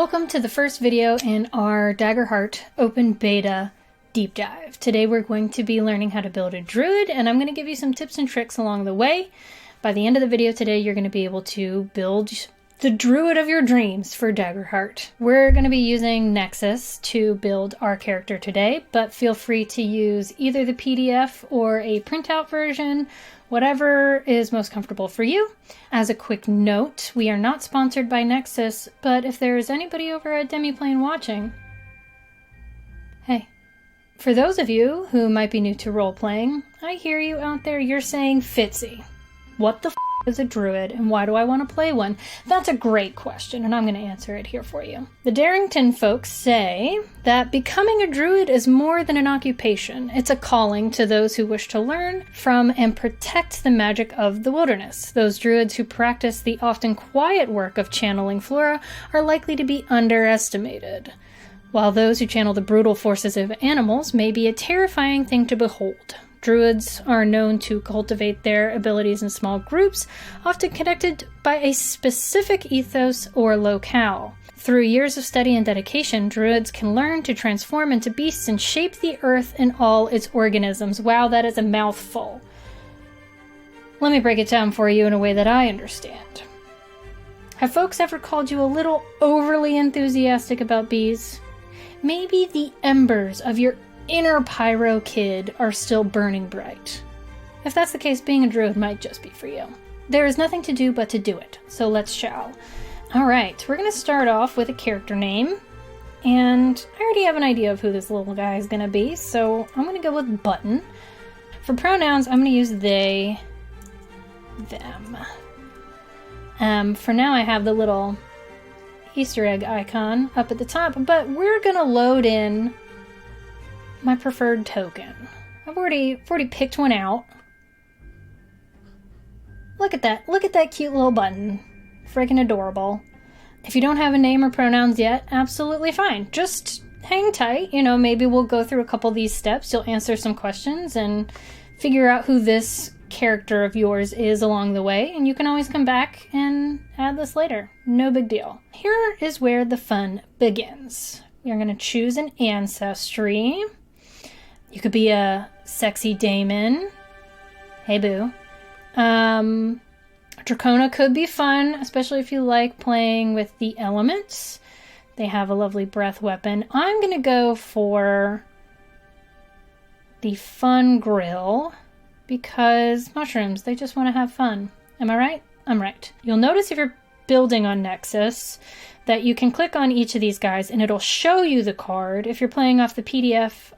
Welcome to the first video in our Daggerheart Open Beta deep dive. Today we're going to be learning how to build a Druid, and I'm going to give you some tips and tricks along the way. By the end of the video today, you're going to be able to build the Druid of your dreams for Daggerheart. We're going to be using Nexus to build our character today, but feel free to use either the PDF or a printout version, whatever is most comfortable for you. As a quick note, we are not sponsored by Nexus, but if there is anybody over at Demiplane watching, hey. For those of you who might be new to role-playing, I hear you out there, you're saying, Fitzy, what the f is a Druid and why do I want to play one? That's a great question, and I'm going to answer it here for you. The Darrington folks say that becoming a Druid is more than an occupation. It's a calling to those who wish to learn from and protect the magic of the wilderness. Those Druids who practice the often quiet work of channeling flora are likely to be underestimated, while those who channel the brutal forces of animals may be a terrifying thing to behold. Druids are known to cultivate their abilities in small groups, often connected by a specific ethos or locale. Through years of study and dedication, Druids can learn to transform into beasts and shape the earth and all its organisms. Wow, that is a mouthful. Let me break it down for you in a way that I understand. Have folks ever called you a little overly enthusiastic about bees? Maybe the embers of your inner pyro kid are still burning bright. If that's the case, being a Druid might just be for you. There is nothing to do but to do it, so let's shall. Alright, we're going to start off with a character name, and I already have an idea of who this little guy is going to be, so I'm going to go with Button. For pronouns, I'm going to use they, them. For now I have the little Easter egg icon up at the top, but we're going to load in my preferred token. I've already picked one out. Look at that cute little button. Freaking adorable. If you don't have a name or pronouns yet, absolutely fine. Just hang tight. You know, maybe we'll go through a couple of these steps. You'll answer some questions and figure out who this character of yours is along the way, and you can always come back and add this later. No big deal. Here is where the fun begins. We are going to choose an ancestry. You could be a sexy Daemon. Hey, boo. Dracona could be fun, especially if you like playing with the elements. They have a lovely breath weapon. I'm going to go for the Fungril because mushrooms, they just want to have fun. Am I right? I'm right. You'll notice if you're building on Nexus that you can click on each of these guys and it'll show you the card. If you're playing off the PDF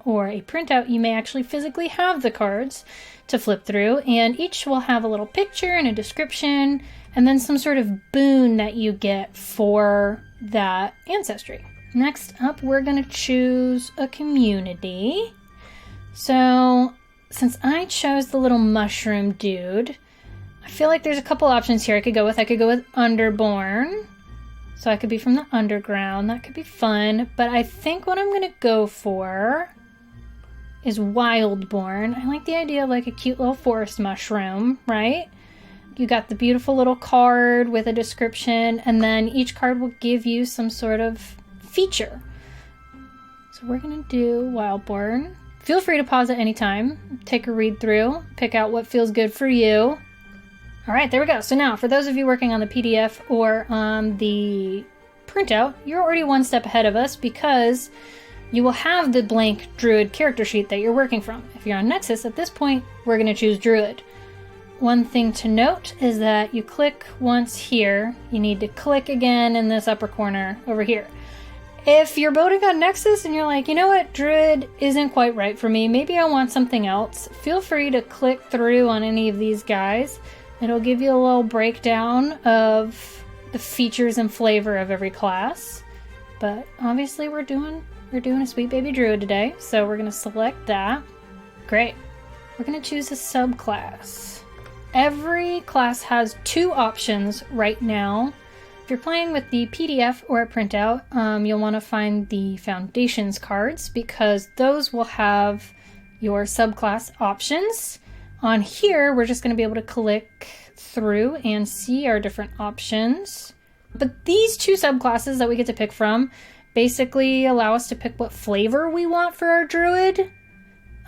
or a printout, you may actually physically have the cards to flip through, and each will have a little picture and a description and then some sort of boon that you get for that ancestry. Next up, we're going to choose a community. So since I chose the little mushroom dude, I feel like there's a couple options here I could go with. Underborn. So I could be from the underground. That could be fun. But I think what I'm going to go for is Wildborn. I like the idea of like a cute little forest mushroom, right? You got the beautiful little card with a description, and then each card will give you some sort of feature. So we're going to do Wildborn. Feel free to pause at any time. Take a read through. Pick out what feels good for you. All right, there we go. So now, for those of you working on the PDF or on the printout, you're already one step ahead of us because you will have the blank Druid character sheet that you're working from. If you're on Nexus, at this point, we're going to choose Druid. One thing to note is that you click once here. You need to click again in this upper corner over here. If you're building on Nexus and you're like, you know what, Druid isn't quite right for me, maybe I want something else, feel free to click through on any of these guys. It'll give you a little breakdown of the features and flavor of every class. But obviously we're doing a sweet baby Druid today, so we're going to select that. Great. We're going to choose a subclass. Every class has two options right now. If you're playing with the PDF or a printout, you'll want to find the Foundations cards because those will have your subclass options. On here, we're just going to be able to click through and see our different options. But these two subclasses that we get to pick from basically allow us to pick what flavor we want for our druid.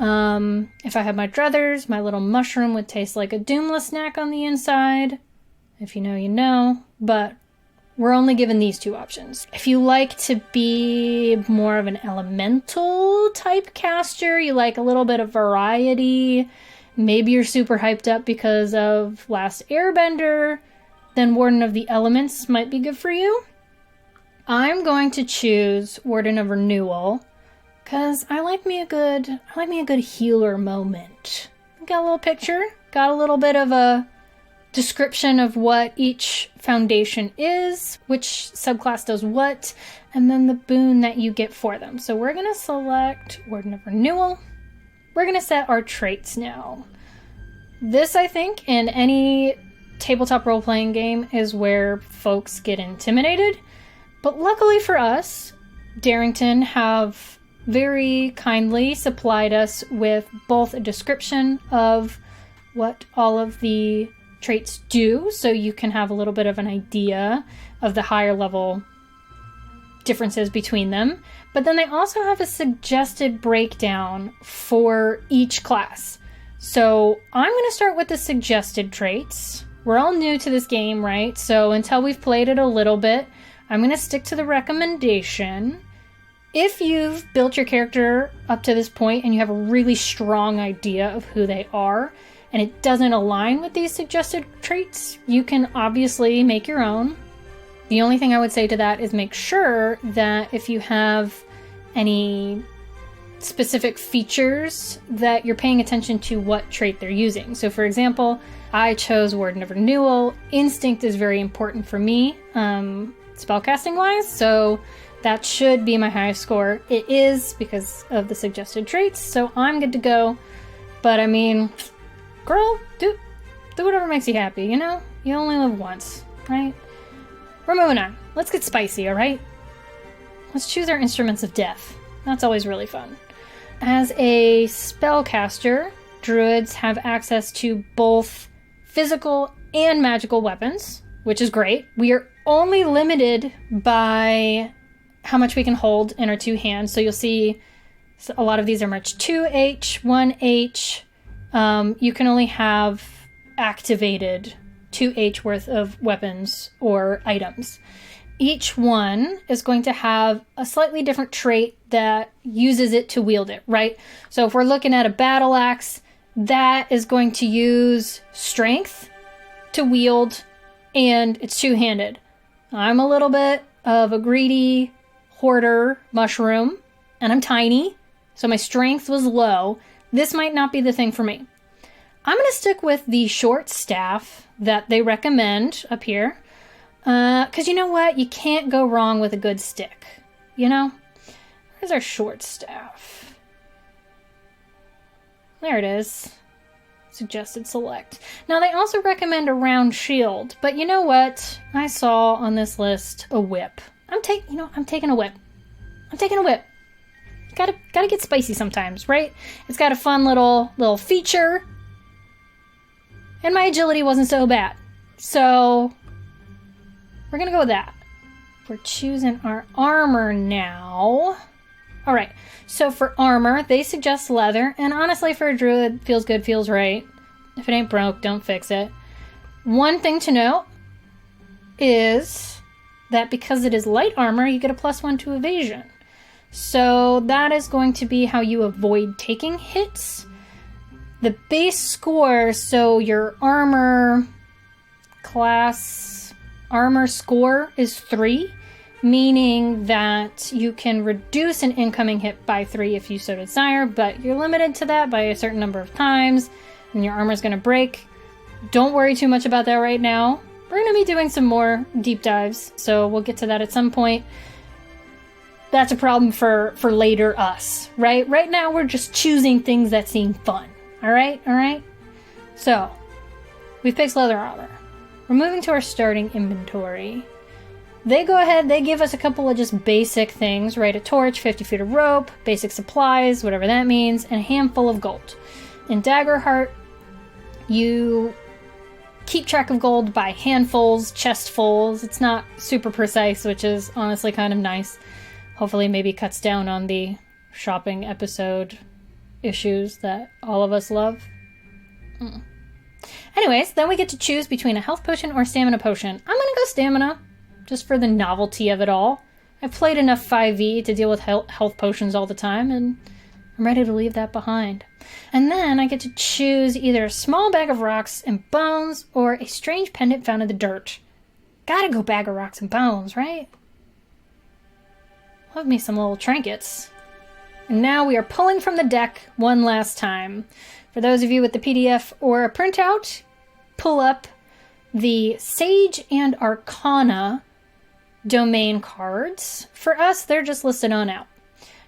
If I had my druthers, my little mushroom would taste like a Doomless snack on the inside. If you know, you know. But we're only given these two options. If you like to be more of an elemental type caster, you like a little bit of variety, maybe you're super hyped up because of Last Airbender, then Warden of the Elements might be good for you. I'm going to choose Warden of Renewal because I like me a good healer moment. Got a little picture, got a little bit of a description of what each foundation is, which subclass does what, and then the boon that you get for them. So we're going to select Warden of Renewal. We're going to set our traits now. This, I think, in any tabletop role-playing game is where folks get intimidated. But luckily for us, Darrington have very kindly supplied us with both a description of what all of the traits do, so you can have a little bit of an idea of the higher level differences between them. But then they also have a suggested breakdown for each class. So I'm going to start with the suggested traits. We're all new to this game, right? So until we've played it a little bit, I'm going to stick to the recommendation. If you've built your character up to this point and you have a really strong idea of who they are, and it doesn't align with these suggested traits, you can obviously make your own. The only thing I would say to that is make sure that if you have any specific features that you're paying attention to what trait they're using. So for example, I chose Warden of Renewal. Instinct is very important for me, spellcasting wise, so that should be my highest score. It is because of the suggested traits, so I'm good to go. But I mean, girl, do whatever makes you happy, you know? You only live once, right? We're moving on. Let's get spicy, alright? Let's choose our instruments of death. That's always really fun. As a spellcaster, druids have access to both physical and magical weapons, which is great. We are only limited by how much we can hold in our two hands. So you'll see a lot of these are marked 2H, 1H. You can only have activated 2H worth of weapons or items. Each one is going to have a slightly different trait that uses it to wield it, right? So if we're looking at a battle axe, that is going to use strength to wield, and it's two-handed. I'm a little bit of a greedy hoarder mushroom, and I'm tiny, so my strength was low. This might not be the thing for me. I'm going to stick with the short staff that they recommend up here. Because you know what? You can't go wrong with a good stick. You know? Where's our short staff? There it is. Suggested select. Now, they also recommend a round shield. But you know what? I saw on this list a whip. I'm taking a whip. I'm taking a whip. Gotta get spicy sometimes, right? It's got a fun little feature. And my agility wasn't so bad. So we're going to go with that. We're choosing our armor now. All right. So for armor, they suggest leather. And honestly, for a druid, feels good, feels right. If it ain't broke, don't fix it. One thing to note is that because it is light armor, you get a +1 to evasion. So that is going to be how you avoid taking hits. The base score, so your armor class, armor score is 3, meaning that you can reduce an incoming hit by 3 if you so desire, but you're limited to that by a certain number of times, and your armor's going to break. Don't worry too much about that right now. We're going to be doing some more deep dives, so we'll get to that at some point. That's a problem for later us, right? Right now we're just choosing things that seem fun. All right? So, we've picked leather armor. We're moving to our starting inventory. They go ahead, they give us a couple of just basic things, right? A torch, 50 feet of rope, basic supplies, whatever that means, and a handful of gold. In Daggerheart, you keep track of gold by handfuls, chestfuls. It's not super precise, which is honestly kind of nice. Hopefully maybe cuts down on the shopping episode issues that all of us love. Anyways, then we get to choose between a health potion or stamina potion. I'm gonna go stamina, just for the novelty of it all. I've played enough 5e to deal with health potions all the time, and I'm ready to leave that behind. And then I get to choose either a small bag of rocks and bones or a strange pendant found in the dirt. Gotta go bag of rocks and bones, right? Love me some little trinkets. And now we are pulling from the deck one last time. For those of you with the PDF or a printout, pull up the Sage and Arcana domain cards. For us, they're just listed on out.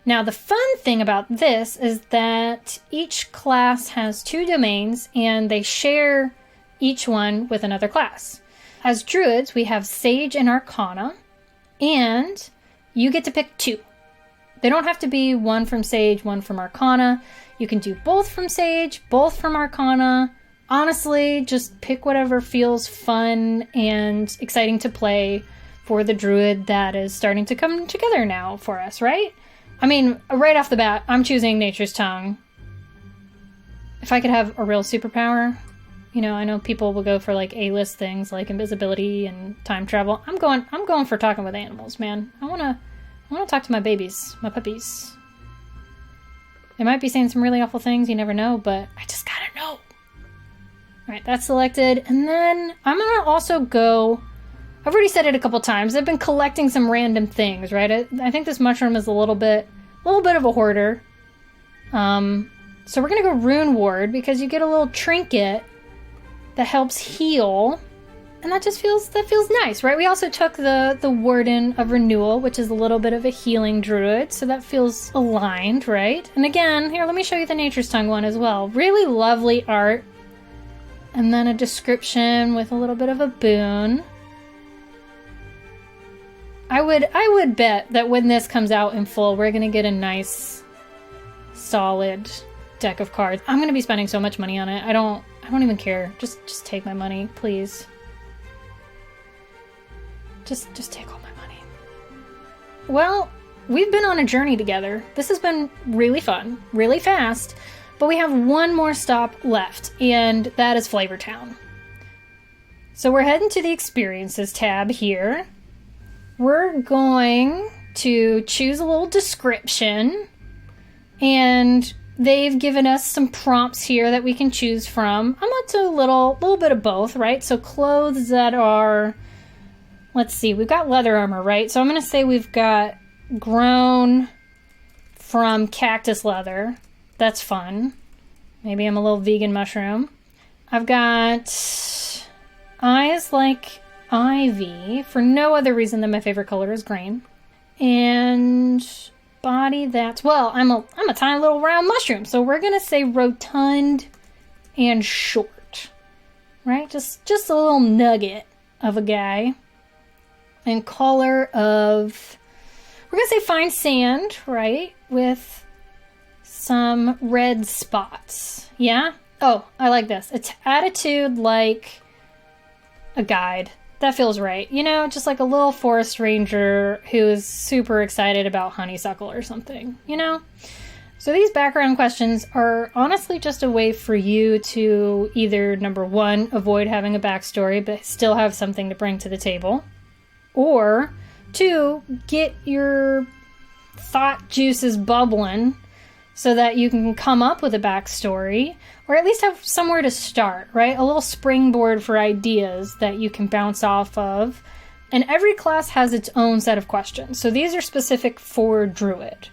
Now, the fun thing about this is that each class has 2 domains, and they share each one with another class. As Druids, we have Sage and Arcana, and you get to pick 2. They don't have to be one from Sage, one from Arcana. You can do both from Sage, both from Arcana. Honestly, just pick whatever feels fun and exciting to play for the Druid that is starting to come together now for us, right? I mean, right off the bat, I'm choosing Nature's Tongue. If I could have a real superpower, you know, I know people will go for like A-list things like invisibility and time travel. I'm going for talking with animals, man. I wanna talk to my babies, my puppies. They might be saying some really awful things, you never know, but I just gotta know. Alright, that's selected. And then I'm gonna also go, I've already said it a couple times, I've been collecting some random things, right? I think this mushroom is a little bit of a hoarder. So we're gonna go Rune Ward because you get a little trinket that helps heal. And that just feels nice, right? We also took the Warden of Renewal, which is a little bit of a healing druid, so that feels aligned, right? And again, here, let me show you the Nature's Tongue one as well. Really lovely art. And then a description with a little bit of a boon. I would bet that when this comes out in full, we're gonna get a nice, solid deck of cards. I'm gonna be spending so much money on it. I don't even care. Just take my money, please. Just take all my money. Well, we've been on a journey together. This has been really fun, really fast, but we have one more stop left, and that is Flavortown. So we're heading to the Experiences tab here. We're going to choose a little description, and they've given us some prompts here that we can choose from. I'm up to a little bit of both, right? So clothes that are, let's see, we've got leather armor, right? So I'm going to say we've got grown from cactus leather. That's fun. Maybe I'm a little vegan mushroom. I've got eyes like ivy for no other reason than my favorite color is green. And body that's, well, I'm a tiny little round mushroom, so we're gonna say rotund and short, right? Just a little nugget of a guy. And color of, we're gonna say fine sand, right? With some red spots. Yeah? Oh, I like this. It's attitude like a guide. That feels right. You know, just like a little forest ranger who is super excited about honeysuckle or something, you know? So these background questions are honestly just a way for you to either, number one, avoid having a backstory but still have something to bring to the table, or two, get your thought juices bubbling so that you can come up with a backstory, or at least have somewhere to start, right? A little springboard for ideas that you can bounce off of. And every class has its own set of questions. So these are specific for Druid.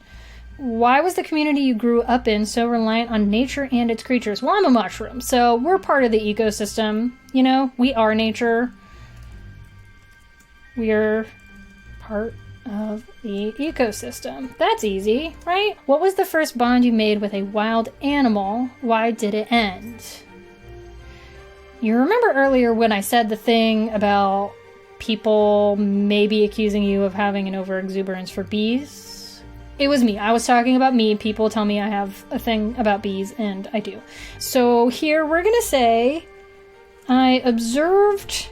Why was the community you grew up in so reliant on nature and its creatures? Well, I'm a mushroom, so we're part of the ecosystem. You know, we are nature. We're part of the ecosystem. That's easy, right? What was the first bond you made with a wild animal? Why did it end? You remember earlier when I said the thing about people maybe accusing you of having an overexuberance for bees? It was me. I was talking about me. People tell me I have a thing about bees, and I do. So here we're gonna say I observed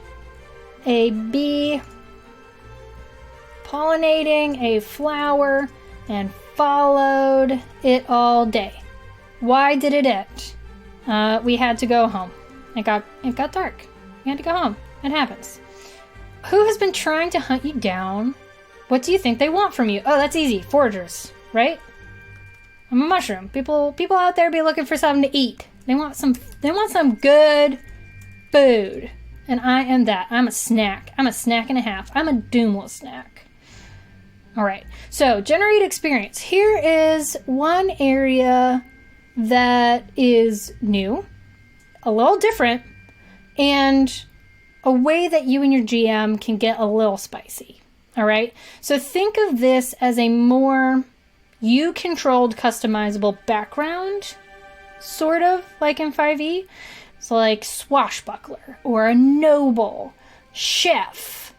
a bee pollinating a flower and followed it all day. Why did it end? We had to go home. It got dark. We had to go home. It happens. Who has been trying to hunt you down? What do you think they want from you? Oh, that's easy. Foragers, right? I'm a mushroom. People out there be looking for something to eat. They want some good food. And I am that. I'm a snack. I'm a snack and a half. I'm a Doomless snack. All right. So, generate experience. Here is one area that is new, a little different, and a way that you and your GM can get a little spicy. All right. So think of this as a more you-controlled, customizable background, sort of like in 5e. So like swashbuckler or a noble, chef,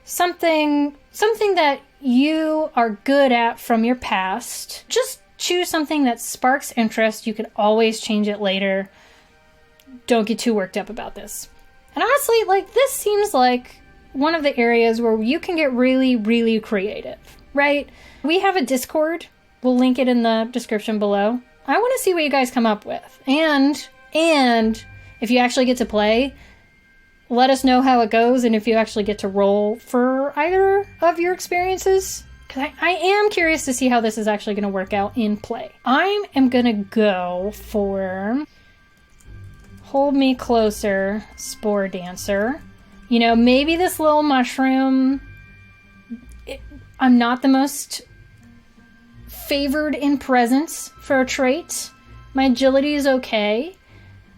something that you are good at from your past. Just choose something that sparks interest. You can always change it later. Don't get too worked up about this. And honestly, like, this seems like one of the areas where you can get really, really creative, right? We have a Discord. We'll link it in the description below. I want to see what you guys come up with. And if you actually get to play, let us know how it goes and if you actually get to roll for either of your experiences. Because I am curious to see how this is actually going to work out in play. I am going to go for Hold Me Closer, Spore Dancer. You know, maybe this little mushroom, I'm not the most favored in presence for a trait. My agility is okay.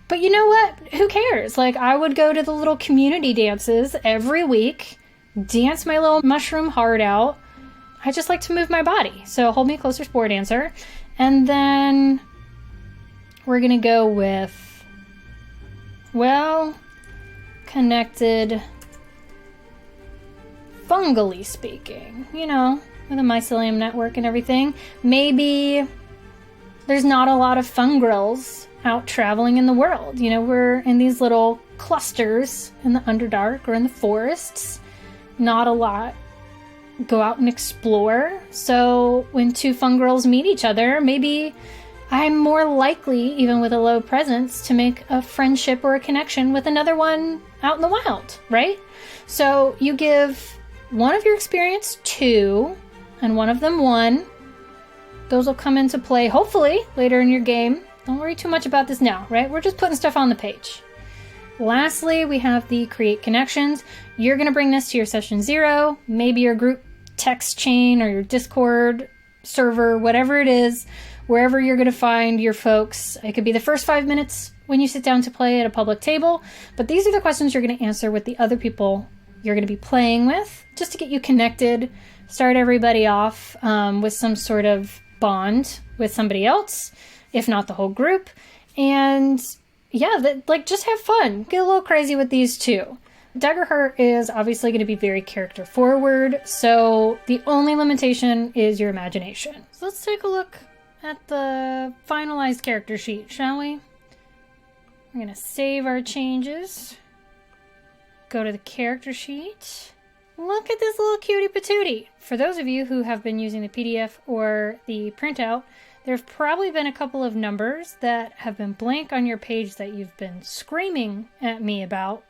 But you know what? Who cares? Like, I would go to the little community dances every week, dance my little mushroom heart out. I just like to move my body. So Hold Me Closer, Spore Dancer. And then we're going to go with, well, connected, fungally speaking, you know, with a mycelium network and everything. Maybe there's not a lot of fungrils out traveling in the world. You know, we're in these little clusters in the Underdark or in the forests. Not a lot go out and explore. So when two fungrils meet each other, maybe I'm more likely, even with a low presence, to make a friendship or a connection with another one out in the wild, right? So you give one of your experience 2 and one of them 1. Those will come into play, hopefully, later in your game. Don't worry too much about this now, right? We're just putting stuff on the page. Lastly, we have the Create Connections. You're going to bring this to your session 0, maybe your group text chain or your Discord server, whatever it is, wherever you're going to find your folks. It could be the first 5 minutes when you sit down to play at a public table, but these are the questions you're going to answer with the other people you're going to be playing with, just to get you connected, start everybody off with some sort of bond with somebody else, if not the whole group. And yeah, just have fun. Get a little crazy with these too. Daggerheart is obviously going to be very character forward, so the only limitation is your imagination. So let's take a look at the finalized character sheet, shall we? We're going to save our changes. Go to the character sheet. Look at this little cutie patootie. For those of you who have been using the PDF or the printout, there have probably been a couple of numbers that have been blank on your page that you've been screaming at me about,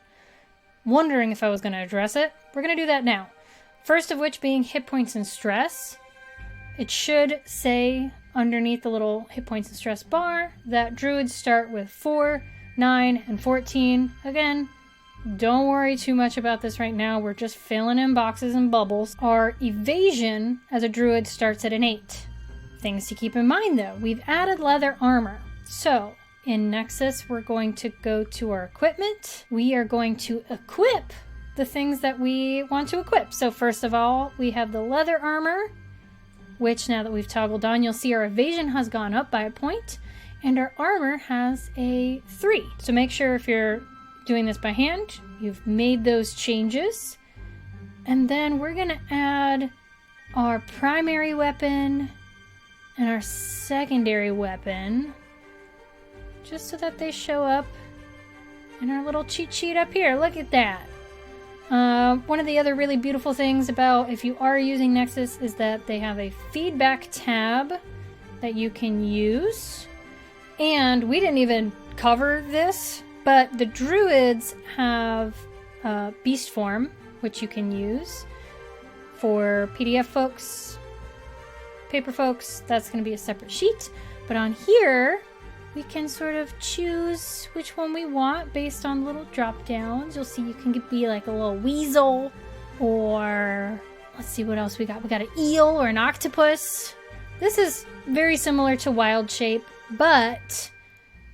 wondering if I was going to address it. We're going to do that now. First of which being hit points and stress. It should say underneath the little hit points and stress bar that druids start with 4, 9, and 14. Again, don't worry too much about this right now. We're just filling in boxes and bubbles. Our evasion as a druid starts at an 8. Things to keep in mind though, we've added leather armor. So in Nexus, we're going to go to our equipment. We are going to equip the things that we want to equip. So first of all, we have the leather armor, which now that we've toggled on, you'll see our evasion has gone up by a point and our armor has a 3. So make sure if you're doing this by hand, you've made those changes. And then we're going to add our primary weapon and our secondary weapon, just so that they show up And our little cheat sheet up here, look at that. One of the other really beautiful things about if you are using Nexus is that they have a feedback tab that you can use. And we didn't even cover this, but the Druids have beast form, which you can use. For PDF folks, paper folks, that's going to be a separate sheet. But on here, we can sort of choose which one we want based on little drop downs. You'll see you can be like a little weasel, or let's see what else we got. We got an eel or an octopus. This is very similar to Wild Shape, but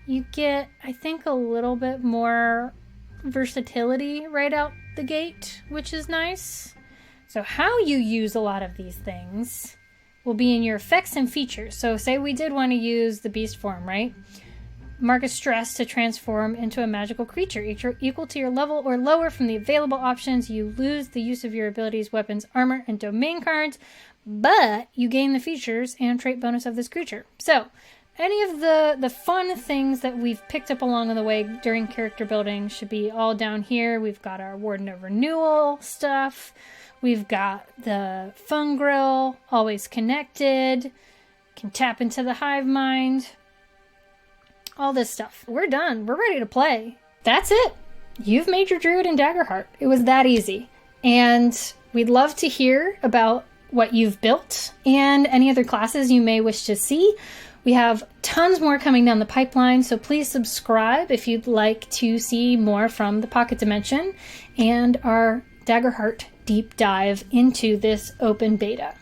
you get, I think, a little bit more versatility right out the gate, which is nice. So how you use a lot of these things will be in your effects and features. So say we did want to use the beast form, right? Mark a stress to transform into a magical creature equal to your level or lower from the available options. You lose the use of your abilities, weapons, armor, and domain cards, but you gain the features and trait bonus of this creature. So any of the fun things that we've picked up along the way during character building should be all down here. We've got our Warden of Renewal stuff. We've got the Fungril, always connected, can tap into the hive mind, all this stuff. We're done. We're ready to play. That's it. You've made your Druid in Daggerheart. It was that easy. And we'd love to hear about what you've built and any other classes you may wish to see. We have tons more coming down the pipeline, so please subscribe if you'd like to see more from the Pocket Dimension and our Daggerheart deep dive into this open beta.